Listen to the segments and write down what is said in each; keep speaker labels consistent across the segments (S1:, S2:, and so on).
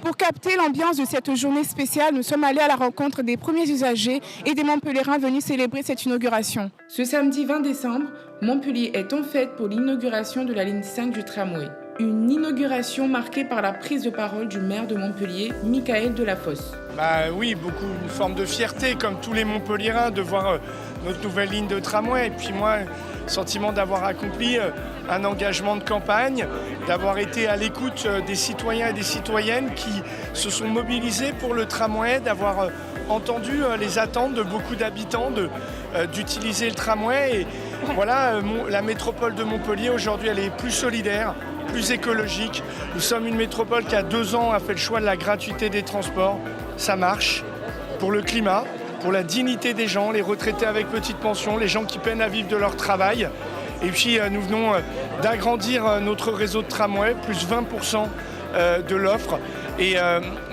S1: Pour capter l'ambiance de cette journée spéciale, nous sommes allés à la rencontre des premiers usagers et des Montpelliérains venus célébrer cette inauguration. Ce samedi 20 décembre, Montpellier est en fête pour l'inauguration de la ligne 5 du tramway. Une inauguration marquée par la prise de parole du maire de Montpellier, Michaël Delafosse.
S2: Oui, une forme de fierté, comme tous les Montpelliérains, de voir notre nouvelle ligne de tramway. Et puis moi, sentiment d'avoir accompli un engagement de campagne, d'avoir été à l'écoute des citoyens et des citoyennes qui se sont mobilisés pour le tramway, d'avoir entendu les attentes de beaucoup d'habitants d'utiliser le tramway. Et voilà, la métropole de Montpellier, aujourd'hui, elle est plus solidaire, plus écologique. Nous sommes une métropole qui, à 2 ans, a fait le choix de la gratuité des transports. Ça marche pour le climat, pour la dignité des gens, les retraités avec petite pension, les gens qui peinent à vivre de leur travail. Et puis, nous venons d'agrandir notre réseau de tramway, plus 20% de l'offre. Et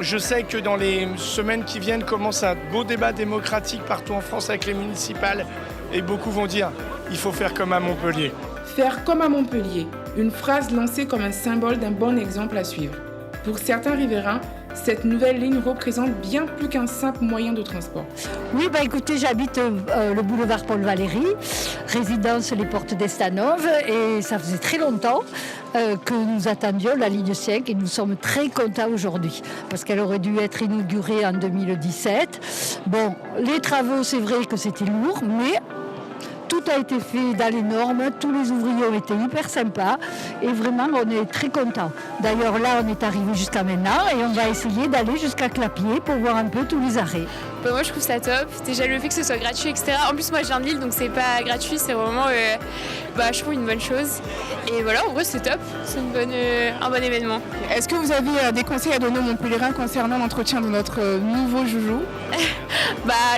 S2: je sais que dans les semaines qui viennent commence un beau débat démocratique partout en France avec les municipales. Et beaucoup vont dire, il faut faire comme à Montpellier.
S1: Faire comme à Montpellier, une phrase lancée comme un symbole d'un bon exemple à suivre. Pour certains riverains, cette nouvelle ligne représente bien plus qu'un simple moyen de transport.
S3: Oui, écoutez, j'habite le boulevard Paul Valéry, résidence Les Portes d'Estanove, et ça faisait très longtemps que nous attendions la ligne 5 et nous sommes très contents aujourd'hui parce qu'elle aurait dû être inaugurée en 2017. Bon, les travaux, c'est vrai que c'était lourd, mais tout a été fait dans les normes, tous les ouvriers ont été hyper sympas et vraiment on est très contents. D'ailleurs là on est arrivé jusqu'à maintenant et on va essayer d'aller jusqu'à Clapier pour voir un peu tous les arrêts.
S4: Moi je trouve ça top, déjà le fait que ce soit gratuit etc. En plus moi je viens de Lille donc c'est pas gratuit, c'est vraiment je trouve une bonne chose. Et voilà, en vrai c'est top, c'est un bon événement.
S1: Est-ce que vous avez des conseils à donner aux Montpelliérains concernant l'entretien de notre nouveau joujou?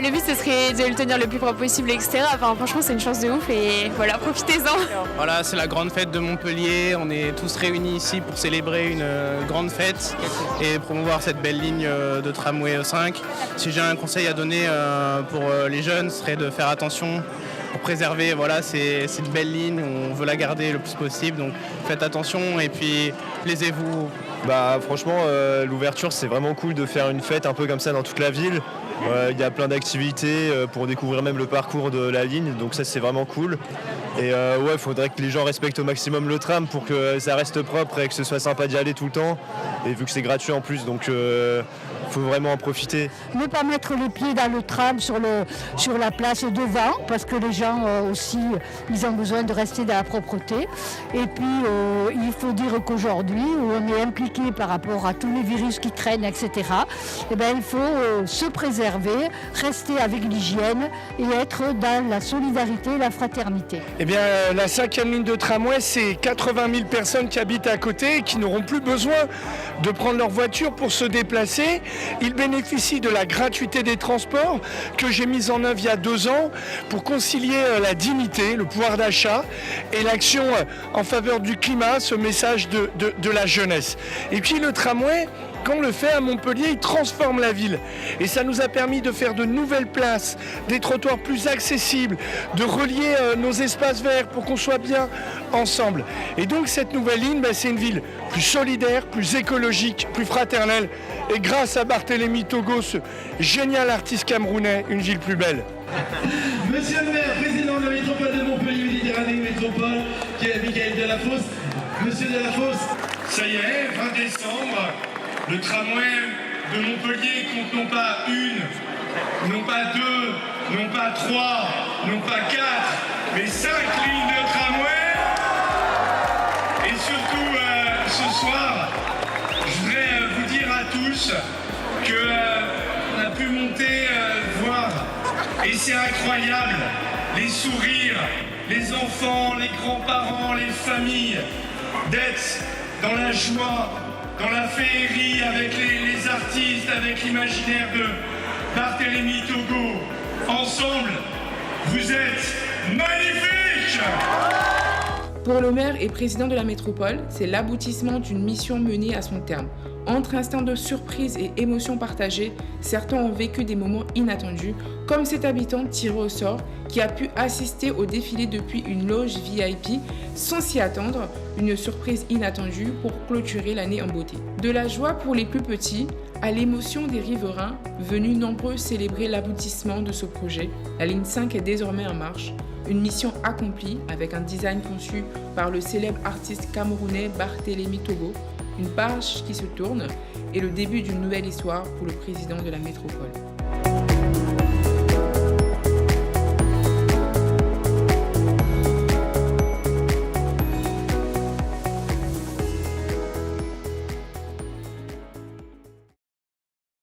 S4: Le but ce serait de le tenir le plus propre possible etc. Franchement c'est une chance de ouf et voilà, profitez-en.
S5: Voilà, c'est la grande fête de Montpellier, on est tous réunis ici pour célébrer une grande fête et promouvoir cette belle ligne de tramway 5. Si j'ai un conseil à donner pour les jeunes, ce serait de faire attention pour préserver cette belle ligne, on veut la garder le plus possible, donc faites attention et puis plaisez-vous.
S6: Franchement, l'ouverture c'est vraiment cool de faire une fête un peu comme ça dans toute la ville. Il y a plein d'activités pour découvrir même le parcours de la ligne, donc ça c'est vraiment cool. Et il faudrait que les gens respectent au maximum le tram pour que ça reste propre et que ce soit sympa d'y aller tout le temps. Et vu que c'est gratuit en plus, donc faut vraiment en profiter.
S3: Ne pas mettre les pieds dans le tram sur la place devant, parce que les gens aussi, ils ont besoin de rester dans la propreté. Et puis, il faut dire qu'aujourd'hui, où on est impliqué par rapport à tous les virus qui traînent, etc., il faut se préserver, rester avec l'hygiène et être dans la solidarité et la fraternité.
S2: La 5e ligne de tramway, c'est 80 000 personnes qui habitent à côté et qui n'auront plus besoin de prendre leur voiture pour se déplacer. Ils bénéficient de la gratuité des transports que j'ai mise en œuvre il y a 2 ans pour concilier la dignité, le pouvoir d'achat et l'action en faveur du climat, ce message de la jeunesse. Et puis le tramway, quand on le fait à Montpellier, il transforme la ville. Et ça nous a permis de faire de nouvelles places, des trottoirs plus accessibles, de relier nos espaces verts pour qu'on soit bien ensemble. Et donc cette nouvelle ligne, c'est une ville plus solidaire, plus écologique, plus fraternelle. Et grâce à Barthélémy Togo, ce génial artiste camerounais, une ville plus belle.
S7: Monsieur le maire, président de la métropole de Montpellier Méditerranée Métropole, qui est Michaël Delafosse. Monsieur Delafosse.
S2: Ça y est, 20 décembre. Le tramway de Montpellier compte non pas 1, non pas 2, non pas 3, non pas 4, mais 5 lignes de tramway. Et surtout, ce soir, je voudrais vous dire à tous qu'on a pu monter, voir, et c'est incroyable, les sourires, les enfants, les grands-parents, les familles, d'être dans la joie, dans la féerie, avec les artistes, avec l'imaginaire de Barthélémy Togo. Ensemble, vous êtes magnifiques!
S1: Pour le maire et président de la métropole, c'est l'aboutissement d'une mission menée à son terme. Entre instants de surprise et émotions partagées, certains ont vécu des moments inattendus, comme cet habitant tiré au sort qui a pu assister au défilé depuis une loge VIP sans s'y attendre, une surprise inattendue pour clôturer l'année en beauté. De la joie pour les plus petits à l'émotion des riverains venus nombreux célébrer l'aboutissement de ce projet, la ligne 5 est désormais en marche. Une mission accomplie avec un design conçu par le célèbre artiste camerounais Barthélémy Togo, une page qui se tourne et le début d'une nouvelle histoire pour le président de la métropole.